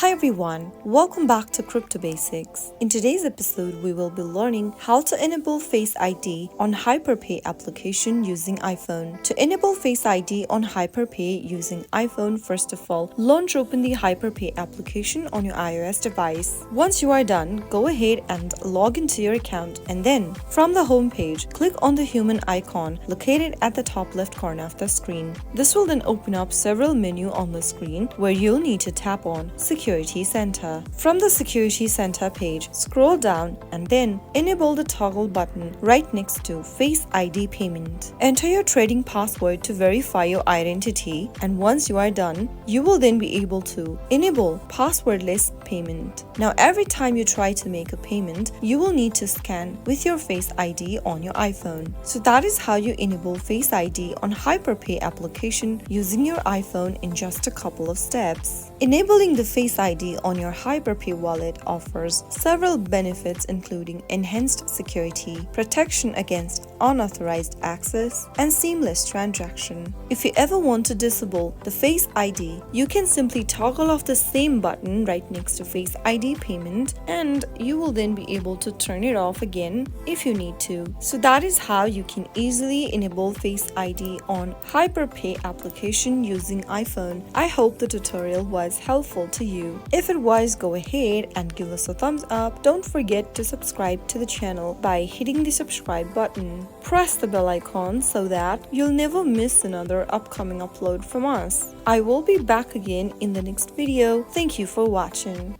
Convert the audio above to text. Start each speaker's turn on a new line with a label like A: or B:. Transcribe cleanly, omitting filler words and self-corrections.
A: Hi everyone, welcome back to Crypto Basics. In today's episode, we will be learning how to enable Face ID on HyperPay application using iPhone. To enable Face ID on HyperPay using iPhone, first of all, launch open the HyperPay application on your iOS device. Once you are done, go ahead and log into your account and then from the home page, click on the human icon located at the top left corner of the screen. This will then open up several menus on the screen where you'll need to tap on Security Center. From the Security Center page, scroll down and then enable the toggle button right next to Face ID payment. Enter your trading password to verify your identity, and once you are done, you will then be able to enable passwordless payment. Now every time you try to make a payment, you will need to scan with your Face ID on your iPhone. So that is how you enable Face ID on HyperPay application using your iPhone in just a couple of steps. Enabling the Face ID on your HyperPay wallet offers several benefits including enhanced security, protection against unauthorized access, and seamless transaction. If you ever want to disable the Face ID, you can simply toggle off the same button right next to Face ID payment and you will then be able to turn it off again if you need to. So that is how you can easily enable Face ID on HyperPay application using iPhone. I hope the tutorial was helpful to you. If it was, go ahead and give us a thumbs up. Don't forget to subscribe to the channel by hitting the subscribe button. Press the bell icon so that you'll never miss another upcoming upload from us. I will be back again in the next video. Thank you for watching.